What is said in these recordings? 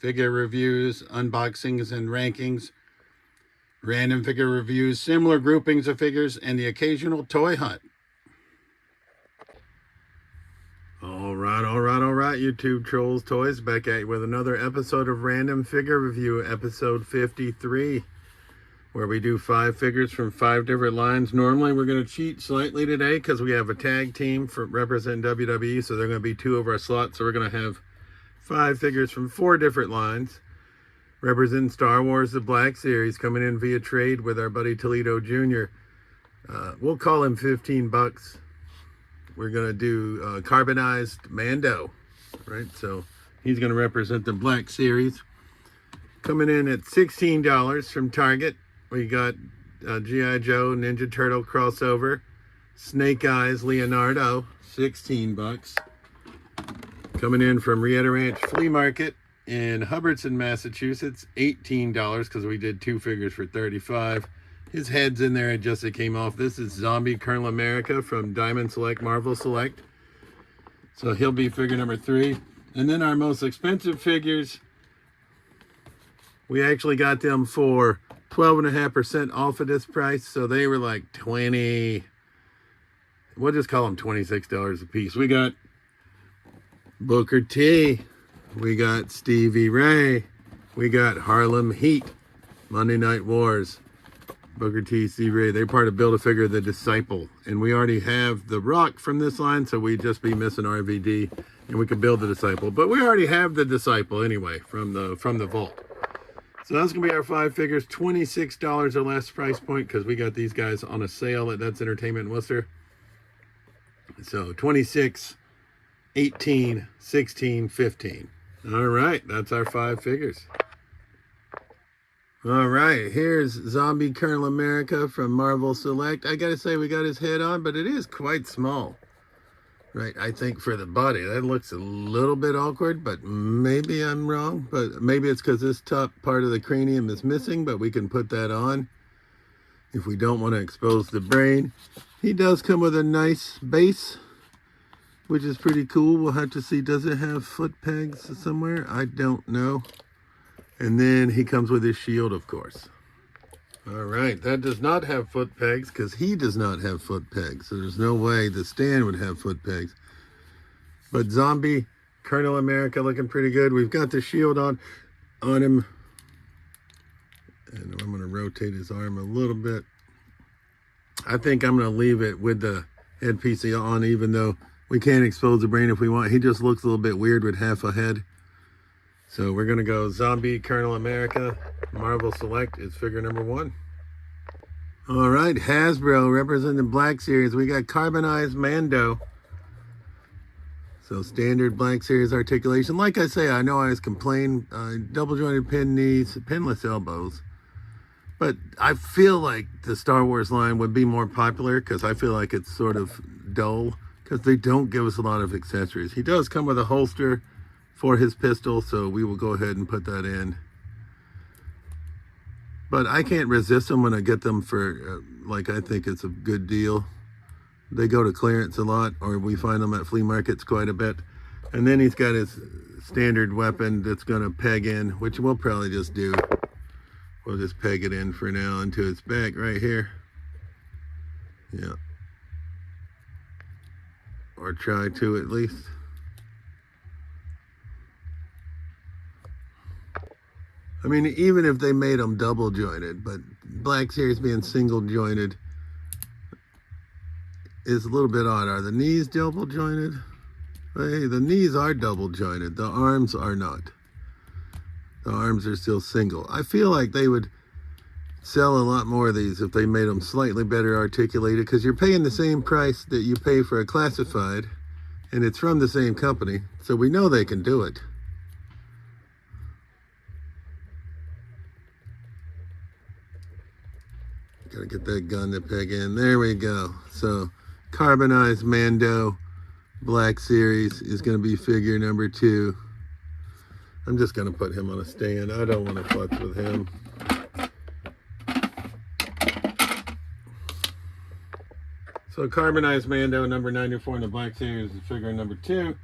figure reviews, unboxings and rankings, random figure reviews, similar groupings of figures, and the occasional toy hunt. All right, YouTube trolls, toys, back at you with another episode of Random Figure Review, episode 53, where we do 5 figures from 5 different lines. Normally, we're going to cheat slightly today because we have a tag team for representing WWE, so they're going to be 2 of our slots. So we're going to have 5 figures from 4 different lines, representing Star Wars The Black Series, coming in via trade with our buddy Toledo Jr. We'll call him 15 bucks. We're going to do carbonized Mando, right? So he's going to represent the Black Series. Coming in at $16 from Target. We got G.I. Joe Ninja Turtle crossover. Snake Eyes Leonardo, 16 bucks. Coming in from Rieta Ranch Flea Market in Hubbardston, Massachusetts, $18 because we did 2 figures for $35. His head's in there, it just came off. This is Zombie Colonel America from Diamond Select, Marvel Select. So he'll be figure number 3. And then our most expensive figures, we actually got them for 12.5% off of this price. So they were like 20, we'll just call them $26 a piece. We got Booker T, we got Stevie Ray, we got Harlem Heat, Monday Night Wars. Booker T, Stevie Ray, they're part of Build-A-Figure The Disciple. And we already have The Rock from this line, so we'd just be missing RVD, and we could build The Disciple. But we already have The Disciple anyway from the vault. So that's going to be our 5 figures, $26 or less price point, because we got these guys on a sale at That's Entertainment in Worcester. So 26, 18, 16, 15. All right, that's our 5 figures. All right, here's Zombie Colonel America from Marvel Select. I gotta say, we got his head on, but it is quite small. Right, I think for the body. That looks a little bit awkward, but maybe I'm wrong. But maybe it's because this top part of the cranium is missing, but we can put that on if we don't want to expose the brain. He does come with a nice base, which is pretty cool. We'll have to see, does it have foot pegs somewhere? I don't know. And then he comes with his shield, of course. All right, that does not have foot pegs because he does not have foot pegs. So there's no way the stand would have foot pegs. But Zombie Colonel America looking pretty good. We've got the shield on him. And I'm going to rotate his arm a little bit. I think I'm going to leave it with the headpiece on, even though we can't expose the brain if we want. He just looks a little bit weird with half a head. So we're going to go Zombie Colonel America. Marvel Select is figure number 1. All right, Hasbro representing the Black Series. We got carbonized Mando. So standard Black Series articulation. Like I say, I know I always complain, double jointed pin knees, pinless elbows. But I feel like the Star Wars line would be more popular because I feel like it's sort of dull because they don't give us a lot of accessories. He does come with a holster for his pistol, so we will go ahead and put that in. But I can't resist them when I get them for, like, I think it's a good deal. They go to clearance a lot, or we find them at flea markets quite a bit. And then he's got his standard weapon that's going to peg in, which we'll probably just do. We'll just peg it in for now into his back right here. Yeah. Or try to at least. I mean, even if they made them double jointed, but Black Series being single jointed is a little bit odd. Are the knees double jointed? Hey, the knees are double jointed. The arms are not. The arms are still single. I feel like they would sell a lot more of these if they made them slightly better articulated, because you're paying the same price that you pay for a classified, and it's from the same company, so we know they can do it. Gotta get that gun to peg in. There we go. So carbonized Mando Black Series is going to be figure number 2. I'm just going to put him on a stand. I don't want to futz with him. So carbonized Mando number 94 in the Black Series is figure number 2.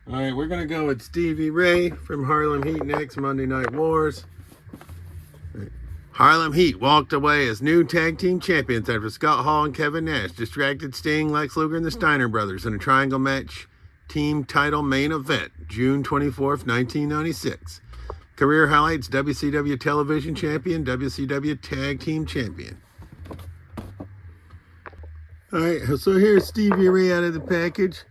All right, we're going to go with Stevie Ray from Harlem Heat next, Monday Night Wars. Harlem Heat walked away as new tag team champions after Scott Hall and Kevin Nash distracted Sting, Lex Luger, and the Steiner brothers in a triangle match team title main event, June 24th, 1996. Career highlights: WCW Television Champion, WCW Tag Team Champion. All right, so here's Stevie Ray out of the package.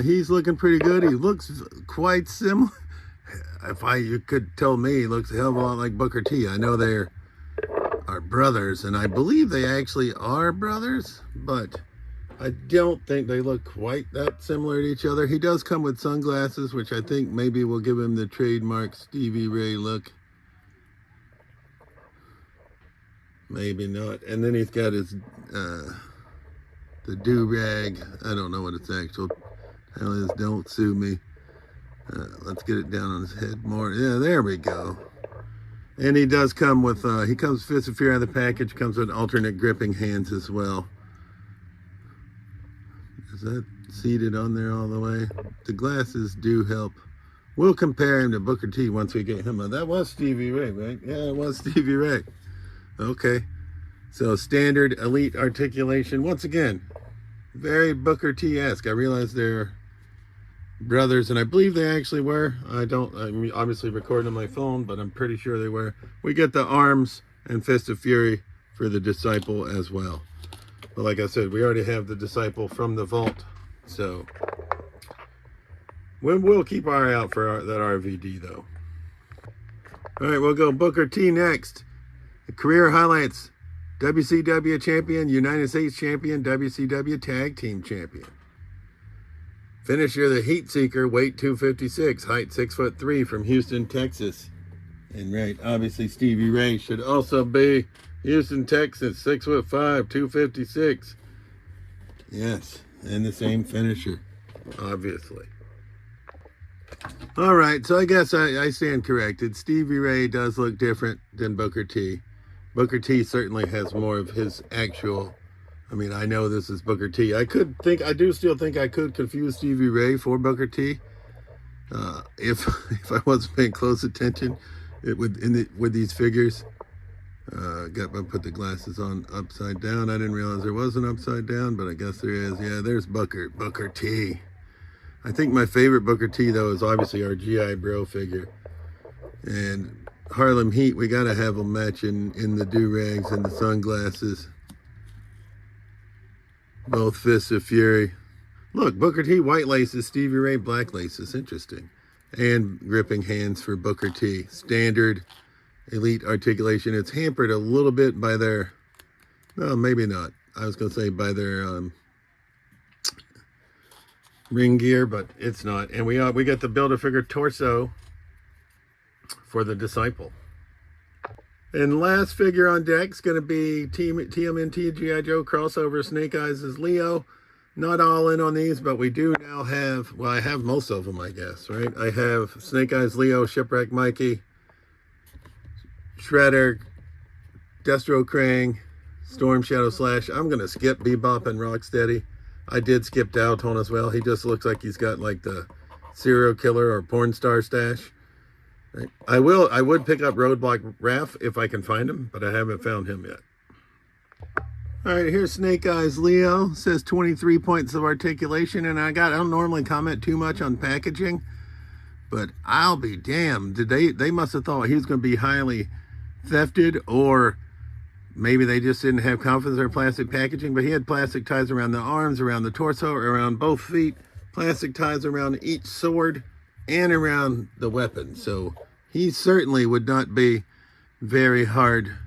He's looking pretty good. He looks quite similar. You could tell me, he looks a hell of a lot like Booker T. I know they're brothers, and I believe they actually are brothers, but I don't think they look quite that similar to each other. He does come with sunglasses, which I think maybe will give him the trademark Stevie Ray look. Maybe not. And then he's got his the do-rag. I don't know what its actual hell is. Don't sue me. Let's get it down on his head more. Yeah, there we go. And he does come with, he comes Fist of Fury out of the package, comes with alternate gripping hands as well. Is that seated on there all the way? The glasses do help. We'll compare him to Booker T once we get him on. That was Stevie Ray, right? Yeah, it was Stevie Ray. Okay. So standard elite articulation. Once again, very Booker T-esque. I realize they're brothers, and I believe they actually were. I'm obviously recording on my phone, but I'm pretty sure they were. We get the arms and Fist of Fury for the Disciple as well. But like I said, we already have the Disciple from the vault, so we'll keep our eye out for that RVD though. All right, we'll go Booker T next. Career highlights: WCW Champion, United States Champion, WCW Tag Team Champion. Finisher, the Heat Seeker, weight 256, height 6'3", from Houston, Texas. And right, obviously Stevie Ray should also be Houston, Texas, 6'5", 256. Yes, and the same finisher, obviously. All right, so I guess I stand corrected. Stevie Ray does look different than Booker T. Booker T certainly has more of his actual. I mean, I know this is Booker T. I do still think I could confuse Stevie Ray for Booker T. If I wasn't paying close attention, with these figures. Put the glasses on upside down. I didn't realize there was an upside down, but I guess there is. Yeah, there's Booker T. I think my favorite Booker T though is obviously our GI Bro figure. And Harlem Heat, we gotta have them matching in the do-rags and the sunglasses. Both Fists of Fury. Look, Booker T, white laces, Stevie Ray, black laces. Interesting. And gripping hands for Booker T. Standard elite articulation. It's hampered a little bit by their, well, maybe not. I was going to say by their ring gear, but it's not. And we got the Build-A-Figure torso for the Disciple. And last figure on deck is going to be TMNT G.I. Joe crossover Snake Eyes as Leo. Not all in on these, but we do now have, well, I have most of them, I guess, right? I have Snake Eyes Leo, Shipwreck Mikey, Shredder, Destro Krang, Storm Shadow Slash. I'm going to skip Bebop and Rocksteady. I did skip Dowtone as well. He just looks like he's got like the serial killer or porn star stash. Right. I would pick up Roadblock Raph if I can find him, but I haven't found him yet. All right, here's Snake Eyes Leo. Says 23 points of articulation, and I don't normally comment too much on packaging, but I'll be damned. They must have thought he was going to be highly thefted, or maybe they just didn't have confidence in their plastic packaging, but he had plastic ties around the arms, around the torso, around both feet, plastic ties around each sword, and around the weapon. So he certainly would not be very hard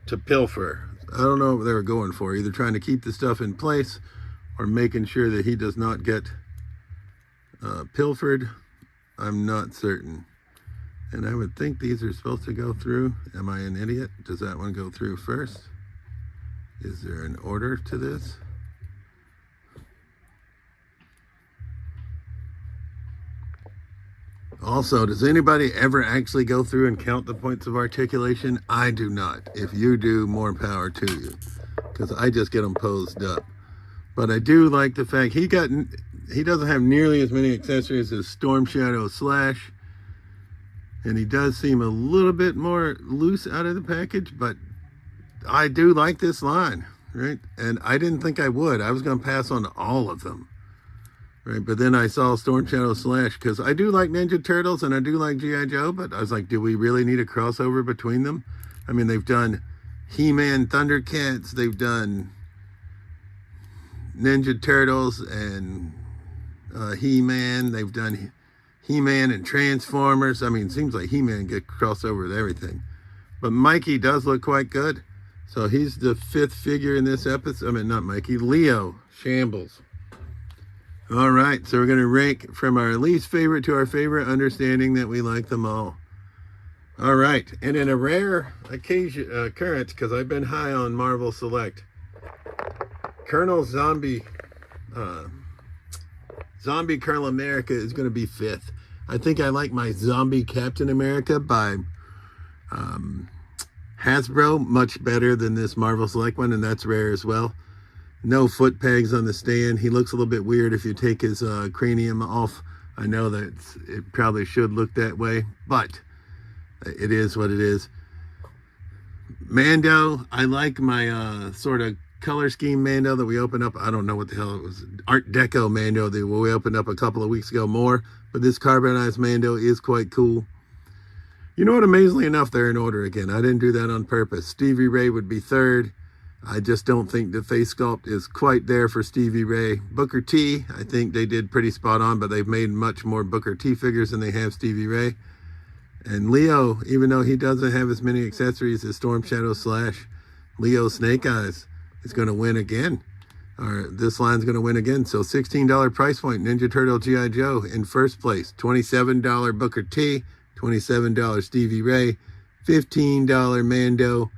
to pilfer. I don't know what they were going for, either trying to keep the stuff in place or making sure that he does not get pilfered. I'm not certain. And I would think these are supposed to go through. Am I an idiot? Does that one go through first? Is there an order to this? Also, does anybody ever actually go through and count the points of articulation? I do not. If you do, more power to you, because I just get them posed up. But I do like the fact he doesn't have nearly as many accessories as Storm Shadow Slash. And he does seem a little bit more loose out of the package, but I do like this line, right? And I didn't think I would. I was going to pass on all of them, right? But then I saw Storm Shadow Slash, because I do like Ninja Turtles and I do like G.I. Joe, but I was like, do we really need a crossover between them? I mean, they've done He-Man, Thundercats, they've done Ninja Turtles and He-Man, they've done He-Man and Transformers. I mean, it seems like He-Man get crossover with everything. But Mikey does look quite good. So he's the 5th figure in this episode. I mean, not Mikey, Leo Shambles. All right, so we're going to rank from our least favorite to our favorite, understanding that we like them all. All right, and in a rare occurrence, because I've been high on Marvel Select, Colonel Zombie Colonel America is going to be 5th. I think I like my Zombie Captain America by Hasbro much better than this Marvel Select one, and that's rare as well. No foot pegs on the stand. He looks a little bit weird if you take his cranium off. I know that it probably should look that way, but it is what it is. Mando, I like my sort of color scheme Mando that we opened up. I don't know what the hell it was. Art Deco Mando that we opened up a couple of weeks ago more. But this carbonized Mando is quite cool. You know what? Amazingly enough, they're in order again. I didn't do that on purpose. Stevie Ray would be 3rd. I just don't think the face sculpt is quite there for Stevie Ray. Booker T, I think they did pretty spot on, but they've made much more Booker T figures than they have Stevie Ray. And Leo, even though he doesn't have as many accessories as Storm Shadow Slash, Leo Snake Eyes is going to win again. Or this line's going to win again. So $16 price point, Ninja Turtle G.I. Joe in first place. $27 Booker T, $27 Stevie Ray, $15 Mando,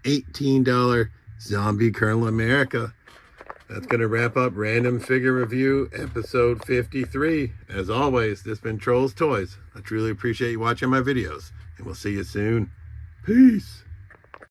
$18 Zombie Colonel America. That's going to wrap up Random Figure Review episode 53. As always, this has been Trolls Toys. I truly appreciate you watching my videos, and we'll see you soon. Peace.